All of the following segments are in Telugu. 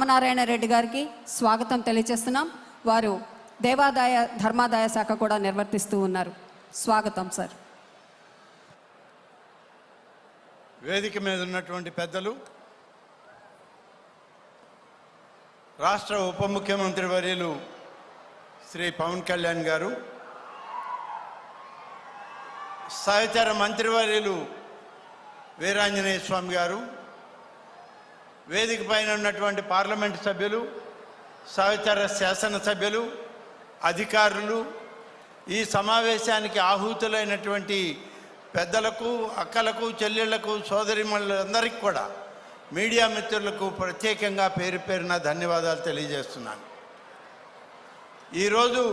రామనారాయణ రెడ్డి గారికి స్వాగతం తెలియజేస్తున్నాం. వారు దేవాదాయ ధర్మాదాయ శాఖ కూడా నిర్వర్తిస్తూ ఉన్నారు. స్వాగతం సార్. వేదిక మీద ఉన్నటువంటి పెద్దలు, రాష్ట్ర ఉప ముఖ్యమంత్రి వర్యులు శ్రీ పవన్ కళ్యాణ్ గారు, సహచర మంత్రివర్యులు వీరాంజనేయ స్వామి గారు, వేదిక పైన ఉన్నటువంటి పార్లమెంటు సభ్యులు, సహచర శాసనసభ్యులు, అధికారులు, ఈ సమావేశానికి ఆహూతులైనటువంటి పెద్దలకు, అక్కలకు, చెల్లెళ్లకు, సోదరిమణులందరికీ కూడా, మీడియా మిత్రులకు ప్రత్యేకంగా పేరు పేరున ధన్యవాదాలు తెలియజేస్తున్నాను. ఈరోజు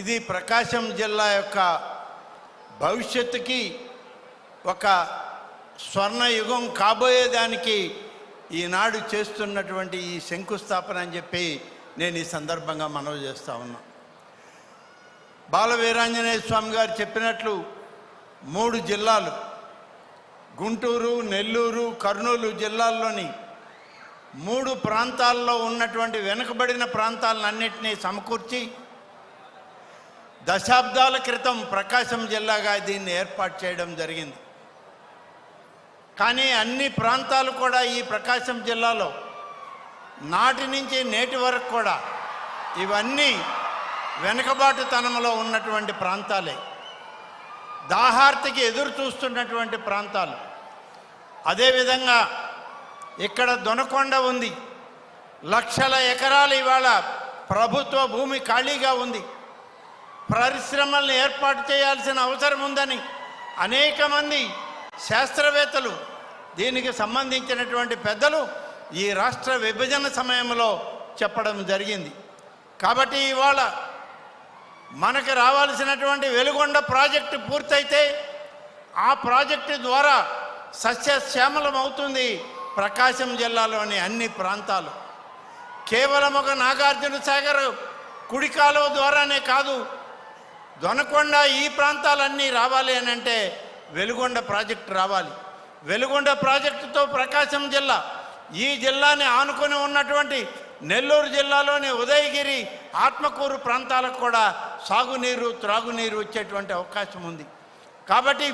ఇది ప్రకాశం జిల్లా యొక్క భవిష్యత్తుకి ఒక స్వర్ణయుగం కాబోయేదానికి ఈనాడు చేస్తున్నటువంటి ఈ శంకుస్థాపన అని చెప్పి నేను ఈ సందర్భంగా మనవి చేస్తూ ఉన్నా. బాల వీరాంజనేయ స్వామి గారు చెప్పినట్లు 3 జిల్లాలు, గుంటూరు, నెల్లూరు, కర్నూలు జిల్లాల్లోని 3 ప్రాంతాల్లో ఉన్నటువంటి వెనుకబడిన ప్రాంతాలన్నింటినీ సమకూర్చి దశాబ్దాల క్రితం ప్రకాశం జిల్లాగా దీన్ని ఏర్పాటు చేయడం జరిగింది. కానీ అన్ని ప్రాంతాలు కూడా ఈ ప్రకాశం జిల్లాలో నాటి నుంచి నేటి వరకు కూడా ఇవన్నీ వెనుకబాటుతనంలో ఉన్నటువంటి ప్రాంతాలే, దాహార్తికి ఎదురు చూస్తున్నటువంటి ప్రాంతాలు. అదేవిధంగా ఇక్కడ దొనకొండ ఉంది, లక్షల ఎకరాలు ఇవాళ ప్రభుత్వ భూమి ఖాళీగా ఉంది. పరిశ్రమలను ఏర్పాటు చేయాల్సిన అవసరం ఉందని అనేక మంది శాస్త్రవేత్తలు, దీనికి సంబంధించినటువంటి పెద్దలు ఈ రాష్ట్ర విభజన సమయంలో చెప్పడం జరిగింది. కాబట్టి ఇవాళ మనకు రావాల్సినటువంటి వెలుగొండ ప్రాజెక్టు పూర్తయితే ఆ ప్రాజెక్టు ద్వారా సస్యశ్యామలం అవుతుంది ప్రకాశం జిల్లాలోని అన్ని ప్రాంతాలు. కేవలం ఒక నాగార్జున సాగర్ కుడి కాలువ ద్వారానే కాదు, దొనకొండ ఈ ప్రాంతాలన్నీ రావాలి అని అంటే వెలుగొండ ప్రాజెక్టు రావాలి. వెలుగొండ ప్రాజెక్టుతో ప్రకాశం జిల్లా, ఈ జిల్లాని ఆనుకొని ఉన్నటువంటి నెల్లూరు జిల్లాలోని ఉదయగిరి, ఆత్మకూరు ప్రాంతాలకు కూడా సాగునీరు, త్రాగునీరు వచ్చేటువంటి అవకాశం ఉంది. కాబట్టి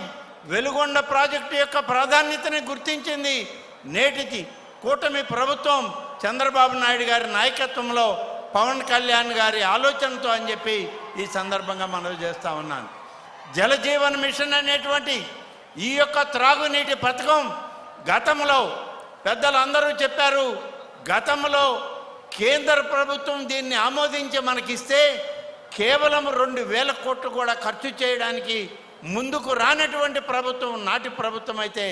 వెలుగొండ ప్రాజెక్టు యొక్క ప్రాధాన్యతని గుర్తించింది నేటికి కూటమి ప్రభుత్వం చంద్రబాబు నాయుడు గారి నాయకత్వంలో పవన్ కళ్యాణ్ గారి ఆలోచనతో అని చెప్పి ఈ సందర్భంగా మనవి చేస్తూ ఉన్నాను. జలజీవన్ మిషన్ అనేటువంటి ఈ యొక్క త్రాగునీటి పథకం గతంలో పెద్దలందరూ చెప్పారు, గతంలో కేంద్ర ప్రభుత్వం దీన్ని ఆమోదించి మనకిస్తే కేవలం 2,000 కోట్లు కూడా ఖర్చు చేయడానికి ముందుకు రానటువంటి ప్రభుత్వం నాటి ప్రభుత్వం అయితే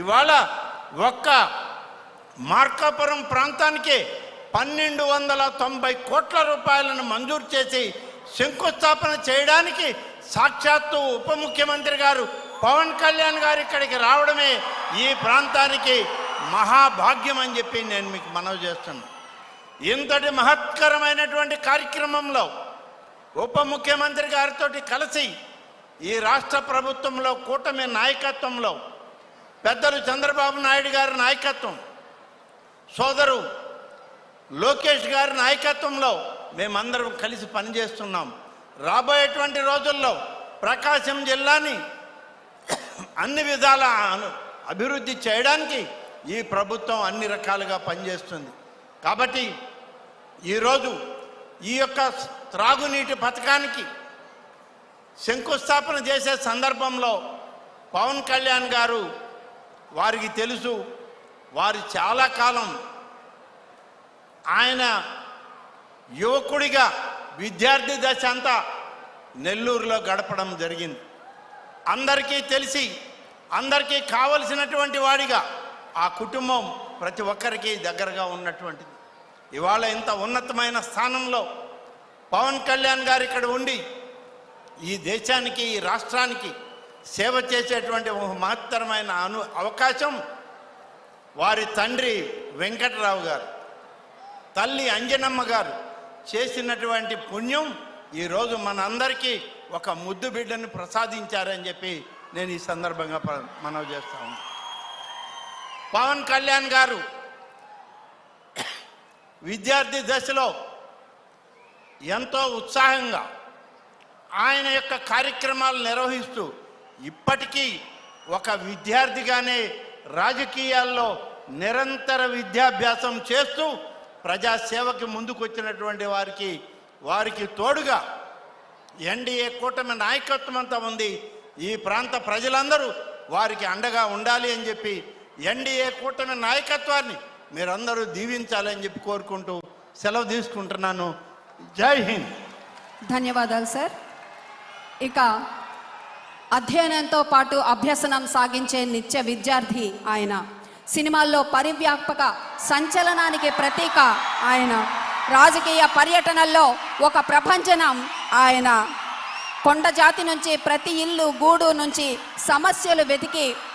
ఇవాళ ఒక్క మార్కాపురం ప్రాంతానికే 1,290 కోట్ల రూపాయలను మంజూరు చేసి శంకుస్థాపన చేయడానికి సాక్షాత్తు ఉప ముఖ్యమంత్రి గారు పవన్ కళ్యాణ్ గారు ఇక్కడికి రావడమే ఈ ప్రాంతానికి మహాభాగ్యం అని చెప్పి నేను మీకు మనవి చేస్తున్నాను. ఇంతటి మహత్కరమైనటువంటి కార్యక్రమంలో ఉప ముఖ్యమంత్రి గారితో కలిసి ఈ రాష్ట్ర ప్రభుత్వంలో కూటమి నాయకత్వంలో పెద్దలు చంద్రబాబు నాయుడు గారి నాయకత్వం, సోదరు లోకేష్ గారి నాయకత్వంలో మేమందరం కలిసి పనిచేస్తున్నాం. రాబోయేటువంటి రోజుల్లో ప్రకాశం జిల్లాని అన్ని విధాల అభివృద్ధి చేయడానికి ఈ ప్రభుత్వం అన్ని రకాలుగా పనిచేస్తుంది. కాబట్టి ఈరోజు ఈ యొక్క త్రాగునీటి పథకానికి శంకుస్థాపన చేసే సందర్భంలో పవన్ కళ్యాణ్ గారు, వారికి తెలుసు, వారు చాలా కాలం ఆయన యువకుడిగా విద్యార్థి దశ అంతా నెల్లూరులో గడపడం జరిగింది. అందరికీ తెలిసి అందరికీ కావలసినటువంటి వాడిగా ఆ కుటుంబం ప్రతి ఒక్కరికి దగ్గరగా ఉన్నటువంటిది. ఇవాళ ఇంత ఉన్నతమైన స్థానంలో పవన్ కళ్యాణ్ గారు ఇక్కడ ఉండి ఈ దేశానికి, ఈ రాష్ట్రానికి సేవ చేసేటువంటి ఒక మహత్తరమైన అవకాశం వారి తండ్రి వెంకటరావు గారు, తల్లి అంజనమ్మ గారు చేసినటువంటి పుణ్యం ఈరోజు మనందరికీ ఒక ముద్దు బిడ్డను ప్రసాదించారని చెప్పి నేను ఈ సందర్భంగా మనవి చేస్తాను. పవన్ కళ్యాణ్ గారు విద్యార్థి దశలో ఎంతో ఉత్సాహంగా ఆయన యొక్క కార్యక్రమాలు నిర్వహిస్తూ ఇప్పటికీ ఒక విద్యార్థిగానే రాజకీయాల్లో నిరంతర విద్యాభ్యాసం చేస్తూ ప్రజాసేవకి ముందుకు వచ్చినటువంటి వారికి తోడుగా ఎన్డీఏ కూటమి నాయకత్వం అంతా ఉంది. ఈ ప్రాంత ప్రజలందరూ వారికి అండగా ఉండాలి అని చెప్పి ఎన్డీఏ కూటమి నాయకత్వాన్ని మీరందరూ దీవించాలని చెప్పి కోరుకుంటూ సెలవు తీసుకుంటున్నాను. జై హింద్. ధన్యవాదాలు సార్. ఇక అధ్యయనంతో పాటు అభ్యసనం సాగించే నిత్య విద్యార్థి ఆయన. సినిమాల్లో పరివ్యాపక సంచలనానికి ప్రతీక ఆయన. రాజకీయ పర్యటనల్లో ఒక ప్రపంచనం ఆయన. కొండ జాతి నుంచి ప్రతి ఇల్లు గూడు నుంచి సమస్యలు వెతికి